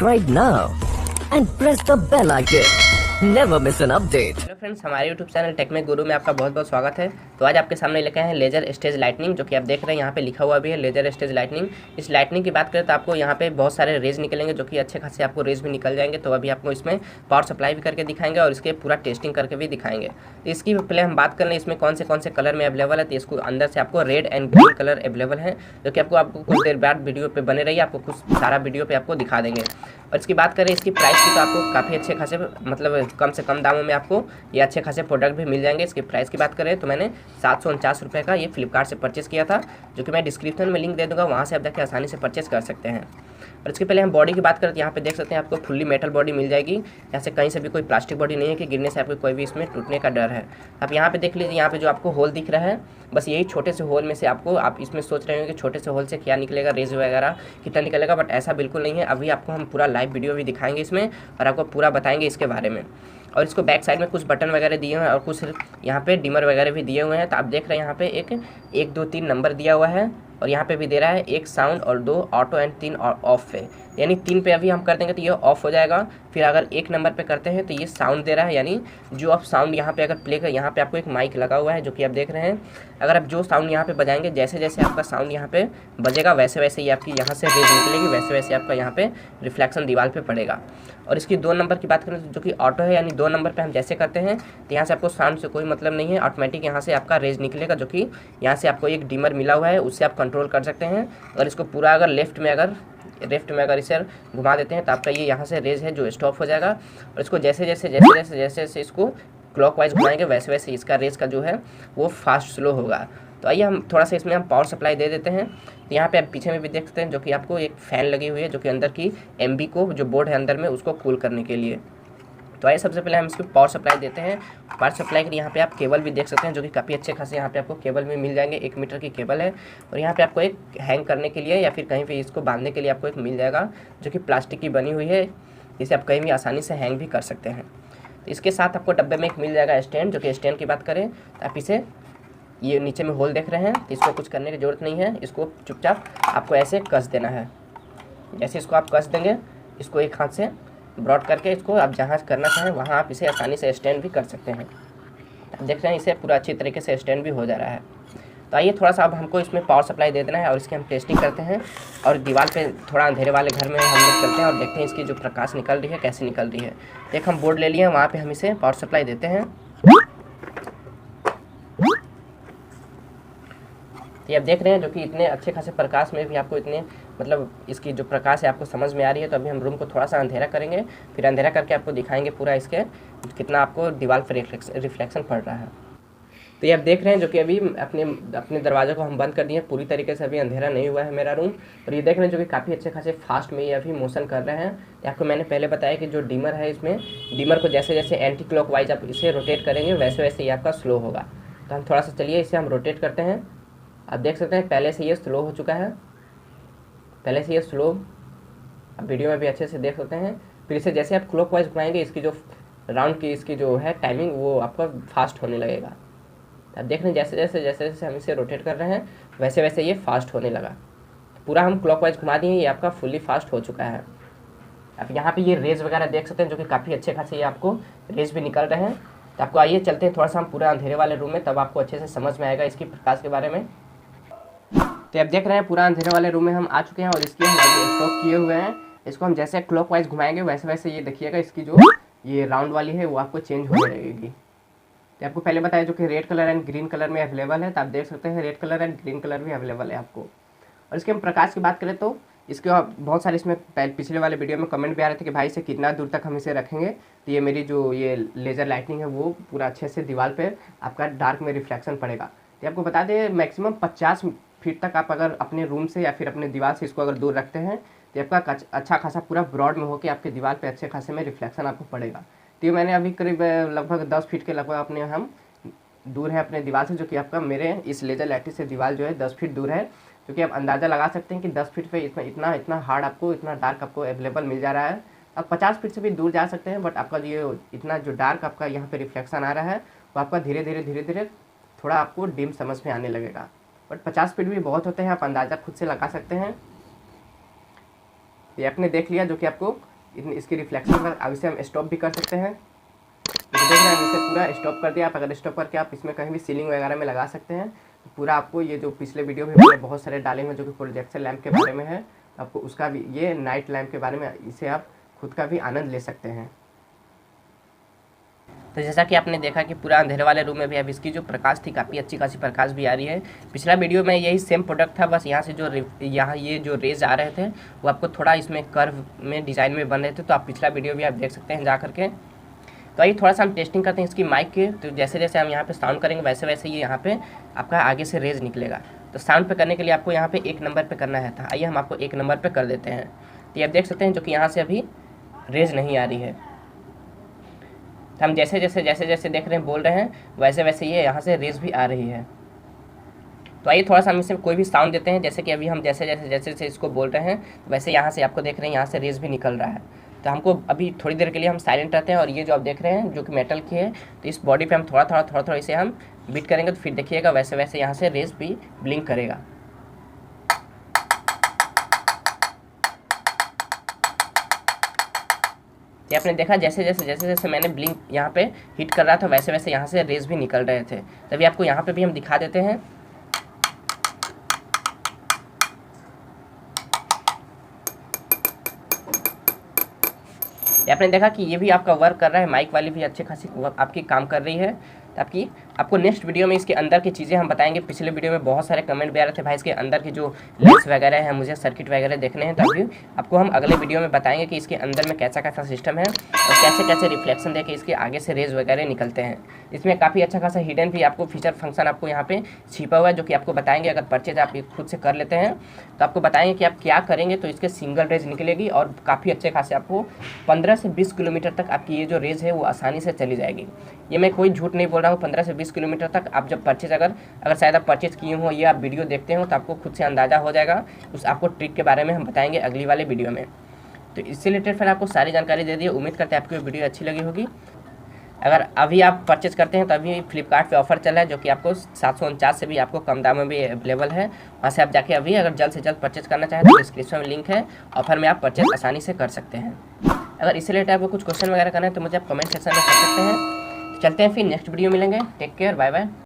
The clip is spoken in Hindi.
subscribe now and press the bell icon. Never miss an update. Hello friends, हमारे यूट्यूब चैनल टेक में गुरु में आपका बहुत बहुत स्वागत है। तो आज आपके सामने लेके आए हैं लेजर स्टेज लाइटनिंग, जो कि आप देख रहे हैं यहाँ पे लिखा हुआ भी है लेजर स्टेज लाइटनिंग। इस लाइटनिंग की बात करें तो आपको यहाँ पे बहुत सारे रेज निकलेंगे, जो कि अच्छे खासे आपको रेज भी निकल जाएंगे। तो अभी आपको इसमें पावर सप्लाई भी करके दिखाएंगे और इसके पूरा टेस्टिंग करके भी दिखाएंगे। तो इसकी पहले हम बात कर लें इसमें कौन से कलर में अवेलेबल है। तो इसको अंदर से आपको red and green colour available है, जो कि आपको कुछ देर बाद वीडियो पे बने रहिए, आपको कुछ सारा वीडियो पे आपको दिखा देंगे। और इसकी बात करें इसकी प्राइस की, तो आपको काफ़ी अच्छे खासे मतलब कम से कम दामों में आपको ये अच्छे खासे प्रोडक्ट भी मिल जाएंगे। इसकी प्राइस की बात करें तो मैंने 749 रुपये का ये फ्लिपकार्ट से परचेस किया था, जो कि मैं डिस्क्रिप्शन में लिंक दे दूंगा, वहाँ से आप जाकर आसानी से परचेस कर सकते हैं। और इसके पहले हम बॉडी की बात करें तो यहाँ पे देख सकते हैं आपको फुल्ली मेटल बॉडी मिल जाएगी। यहाँ से कहीं से भी कोई प्लास्टिक बॉडी नहीं है कि गिरने से आपको कोई भी इसमें टूटने का डर है। आप यहाँ पे देख लीजिए, यहाँ पे जो आपको होल दिख रहा है, बस यही छोटे से होल में से आपको, आप इसमें सोच रहे हो कि छोटे से होल से क्या निकलेगा, रेज वगैरह कितना निकलेगा, बट ऐसा बिल्कुल नहीं है। अभी आपको हम पूरा लाइव वीडियो भी दिखाएंगे इसमें और आपको पूरा बताएंगे इसके बारे में। और इसको बैक साइड में कुछ बटन वगैरह दिए हुए हैं और कुछ यहाँ पे डिमर वगैरह भी दिए हुए हैं। तो आप देख रहे हैं यहाँ पे एक 2 3 नंबर दिया हुआ है, और यहाँ पे भी दे रहा है 1 साउंड और 2 ऑटो एंड 3 ऑफ है, यानी 3 पे अभी हम कर देंगे तो ये ऑफ हो जाएगा। फिर अगर 1 नंबर पे करते हैं तो ये साउंड दे रहा है, यानी जो आप साउंड यहाँ पे अगर प्ले कर, यहाँ पे आपको एक माइक लगा हुआ है जो कि आप देख रहे हैं। अगर आप जो साउंड यहाँ पे बजाएंगे, जैसे जैसे आपका साउंड यहाँ पे बजेगा वैसे वैसे ही आपकी यहाँ से रेज निकलेगी, वैसे वैसे आपका यहाँ पे रिफ्लेक्शन दीवार पे पड़ेगा। और इसकी 2 नंबर की बात करें तो जो कि ऑटो है, यानी 2 नंबर पे हम जैसे करते हैं तो यहाँ से आपको साउंड से कोई मतलब नहीं है, ऑटोमेटिक यहाँ से आपका रेज निकलेगा, जो कि यहाँ से आपको एक डिमर मिला हुआ है, उससे आप कंट्रोल कर सकते हैं। और इसको पूरा अगर लेफ्ट में अगर इसे घुमा देते हैं तो आपका ये यहाँ से रेज है जो स्टॉप हो जाएगा। और इसको जैसे जैसे इसको क्लॉकवाइज घुमाएंगे वैसे वैसे इसका रेज का जो है वो फास्ट स्लो होगा। तो आइए हम थोड़ा सा इसमें हम पावर सप्लाई दे देते हैं। तो यहाँ पे आप पीछे में भी देख सकते हैं, जो कि आपको एक फ़ैन लगी हुई है, जो कि अंदर की एमबी को जो बोर्ड है अंदर में उसको कूल करने के लिए। तो आइए सबसे पहले हम इसको पावर सप्लाई देते हैं। पावर सप्लाई के लिए यहाँ पे आप केबल भी देख सकते हैं, जो कि काफ़ी अच्छे खासे यहाँ पे आपको केबल भी मिल जाएंगे। 1 मीटर की केबल है, और यहाँ पे आपको एक हैंग करने के लिए या फिर कहीं पे इसको बांधने के लिए आपको एक मिल जाएगा, जो कि प्लास्टिक की बनी हुई है, जिसे आप कहीं भी आसानी से हैंग भी कर सकते हैं। तो इसके साथ आपको डब्बे में एक मिल जाएगा स्टैंड, जो कि स्टैंड की बात करें तो आप इसे, ये नीचे में होल देख रहे हैं, तो इसको कुछ करने की ज़रूरत नहीं है, इसको चुपचाप आपको ऐसे कस देना है। जैसे इसको आप कस देंगे, इसको एक हाथ से ब्रॉड करके इसको आप जहाँ करना चाहें वहाँ आप इसे आसानी से स्टैंड भी कर सकते हैं। आप देख रहे हैं इसे पूरा अच्छी तरीके से स्टैंड भी हो जा रहा है। तो आइए थोड़ा सा अब हमको इसमें पावर सप्लाई दे देना है और इसकी हम टेस्टिंग करते हैं। और दीवार पे थोड़ा अंधेरे वाले घर में हम लोग चलते हैं और देखते हैं इसकी जो प्रकाश निकल रही है कैसे निकल रही है। एक हम बोर्ड ले लिए हैं, वहाँ पर हम इसे पावर सप्लाई देते हैं। तो आप देख रहे हैं जो कि इतने अच्छे खासे प्रकाश में भी आपको इतने मतलब इसकी जो प्रकाश है आपको समझ में आ रही है। तो अभी हम रूम को थोड़ा सा अंधेरा करेंगे, फिर अंधेरा करके आपको दिखाएंगे पूरा इसके कितना आपको दीवार पर रिफ्लेक्शन पड़ रहा है। तो ये आप देख रहे हैं जो कि अभी अपने दरवाजे को हम बंद कर दिए हैं, पूरी तरीके से अभी अंधेरा नहीं हुआ है मेरा रूम। और ये देख रहे हैं जो कि काफ़ी अच्छे खासे फास्ट में ये अभी मोशन कर रहे हैं। तो आपको मैंने पहले बताया कि जो डिमर है, इसमें डिमर को जैसे जैसे एंटी क्लॉकवाइज आप इसे रोटेट करेंगे वैसे वैसे ये आपका स्लो होगा। तो हम थोड़ा सा चलिए इसे हम रोटेट करते हैं। आप देख सकते हैं पहले से ये स्लो हो चुका है, पहले से ये स्लो, आप वीडियो में भी अच्छे से देख सकते हैं। फिर इसे जैसे आप क्लॉकवाइज घुमाएंगे, इसकी जो राउंड की इसकी जो है टाइमिंग वो आपका फास्ट होने लगेगा। आप देख रहे हैं जैसे जैसे हम इसे रोटेट कर रहे हैं वैसे वैसे ये फास्ट होने लगा। पूरा हम क्लॉकवाइज घुमा दिए, ये आपका फुल्ली फास्ट हो चुका है। अब यहाँ पे ये रेज वगैरह देख सकते हैं, जो कि काफ़ी अच्छे खासे ये आपको रेज भी निकल रहे हैं। तो आपको आइए चलते हैं थोड़ा सा हम पूरा अंधेरे वाले रूम में, तब आपको अच्छे से समझ में आएगा इसकी प्रकाश के बारे में। तो आप देख रहे हैं पूरा अंधेरे वाले रूम में हम आ चुके हैं और इसकी हम स्टॉक किए हुए हैं। इसको हम जैसे क्लॉकवाइज घुमाएंगे वैसे वैसे ये देखिएगा इसकी जो ये राउंड वाली है वो आपको चेंज होने लगेगी। तो आपको पहले बताया जो कि red colour and green colour में अवेलेबल है, तो आप देख सकते हैं red colour and green colour भी अवेलेबल है आपको। और इसके हम प्रकाश की बात करें तो इसके बहुत सारे इसमें पिछले वाले वीडियो में कमेंट भी आ रहे थे कि भाई से कितना दूर तक हम इसे रखेंगे। तो ये मेरी जो ये लेज़र लाइटनिंग है वो पूरा अच्छे से दीवार पे आपका डार्क में रिफ्लेक्शन पड़ेगा। तो आपको बता दें मैक्सिमम 50 फीट तक आप अगर अपने रूम से या फिर अपने दीवार से इसको अगर दूर रखते हैं तो आपका अच्छा खासा पूरा ब्रॉड में होकर आपके दीवार पे अच्छे खासे में रिफ्लेक्शन आपको पड़ेगा। तो ये मैंने अभी करीब लगभग 10 फीट के लगभग अपने हम दूर है अपने दीवार से, जो कि आपका मेरे इस लेज़र लाइटिंग से दीवार जो है 10 फीट दूर है। जो कि आप अंदाज़ा लगा सकते हैं कि 10 फीट पे इतना हार्ड आपको इतना डार्क आपको अवेलेबल मिल जा रहा है। आप 50 फीट से भी दूर जा सकते हैं, बट आपका ये इतना जो डार्क आपका यहाँ पे रिफ्लेक्शन आ रहा है वो आपका धीरे धीरे थोड़ा आपको डिम समझ में आने लगेगा। बट 50 फीट भी बहुत होते हैं, आप अंदाज़ा खुद से लगा सकते हैं। ये आपने देख लिया जो कि आपको इसकी रिफ्लेक्शन पर अब इसे हम स्टॉप भी कर सकते हैं। तो देख रहे हैं इसे पूरा स्टॉप कर दिया। आप अगर स्टॉप करके आप इसमें कहीं भी सीलिंग वगैरह में लगा सकते हैं। तो पूरा आपको ये जो पिछले वीडियो में मैंने बहुत सारे डाले हैं जो कि प्रोजेक्शन लैंप के बारे में है, आपको उसका भी, ये नाइट लैंप के बारे में, इसे आप खुद का भी आनंद ले सकते हैं। तो जैसा कि आपने देखा कि पूरा अंधेरे वाले रूम में भी अब इसकी जो प्रकाश थी काफ़ी अच्छी खासी प्रकाश भी आ रही है। पिछला वीडियो में यही सेम प्रोडक्ट था, बस यहाँ से जो यहाँ ये जो रेज आ रहे थे वो आपको थोड़ा इसमें कर्व में डिज़ाइन में बन रहे थे। तो आप पिछला वीडियो भी आप देख सकते हैं जा करके। तो आइए थोड़ा सा हम टेस्टिंग करते हैं इसकी माइक के। तो जैसे जैसे हम यहाँ पे साउंड करेंगे वैसे वैसे ये यहाँ पे आपका आगे से रेज निकलेगा। तो साउंड पे करने के लिए आपको यहाँ पे 1 नंबर पे करना है था। आइए हम आपको 1 नंबर पे कर देते हैं। तो ये आप देख सकते हैं जो कि यहाँ से अभी रेज नहीं आ रही है। तो हम जैसे जैसे देख रहे हैं बोल रहे हैं वैसे वैसे ये यहाँ से रेज भी आ रही है। तो आइए थोड़ा सा हम इसमें कोई भी साउंड देते हैं, जैसे कि अभी हम जैसे इसको बोल रहे हैं वैसे यहाँ से आपको देख रहे हैं यहाँ से रेज भी निकल रहा है। तो हमको अभी थोड़ी देर के लिए हम साइलेंट रहते हैं और ये जो आप देख रहे हैं जो कि मेटल की है, तो इस बॉडी पे हम थोड़ा इसे हम बीट करेंगे तो फिर देखिएगा वैसे वैसे यहाँ से रेज भी ब्लिंक करेगा। ये आपने देखा जैसे जैसे मैंने ब्लिंक यहाँ पे हिट कर रहा था वैसे वैसे यहाँ से रेज भी निकल रहे थे। तभी आपको यहाँ पे भी हम दिखा देते हैं। आपने देखा कि ये भी आपका वर्क कर रहा है, माइक वाली भी अच्छी खासी आपकी काम कर रही है। तो आपको नेक्स्ट वीडियो में इसके अंदर की चीज़ें हम बताएंगे। पिछले वीडियो में बहुत सारे कमेंट भी आ रहे थे भाई इसके अंदर की जो लेंस वगैरह है, मुझे सर्किट वगैरह देखने हैं। तो अभी आपको हम अगले वीडियो में बताएंगे कि इसके अंदर में कैसा कैसा सिस्टम है और कैसे कैसे रिफ्लेक्शन दे के इसके आगे से रेज वगैरह निकलते हैं। इसमें काफ़ी अच्छा खासा हिडन भी आपको फीचर फंक्शन आपको यहाँ पे छिपा हुआ है जो कि आपको बताएंगे। अगर परचेज आप खुद से कर लेते हैं तो आपको बताएंगे कि आप क्या करेंगे तो इसके सिंगल रेज निकलेगी और काफ़ी अच्छे खासे आपको 15 से 20 किलोमीटर तक आपकी ये जो रेज है वो आसानी से चली जाएगी। ये मैं कोई झूठ नहीं बोल रहा हूँ। 15 से 20 किलोमीटर तक आप जब परचेज अगर शायद आप परचेज किए हो या आप वीडियो देखते हो तो आपको खुद से अंदाज़ा हो जाएगा। उस आपको ट्रिक के बारे में हम बताएंगे अगली वाले वीडियो में। तो इससे रिलेटेड फिर आपको सारी जानकारी दे दी। उम्मीद करते हैं आपको वीडियो अच्छी लगी होगी। अगर अभी आप परचेज करते हैं तो अभी फ्लिपकार्ट पे ऑफर चल रहा है जो कि आपको 749 से भी आपको कम दाम में भी अवेलेबल है। वहाँ से आप जाके अभी अगर जल्द से जल्द परचेज करना चाहें तो डिस्क्रिप्शन में लिंक है, ऑफर में आप परचेज आसानी से कर सकते हैं। अगर इससे रिलेटेड आपको कुछ क्वेश्चन वगैरह करना है तो मुझे आप कमेंट सेक्शन में कर सकते हैं। चलते हैं फिर नेक्स्ट वीडियो मिलेंगे। Take care, bye bye.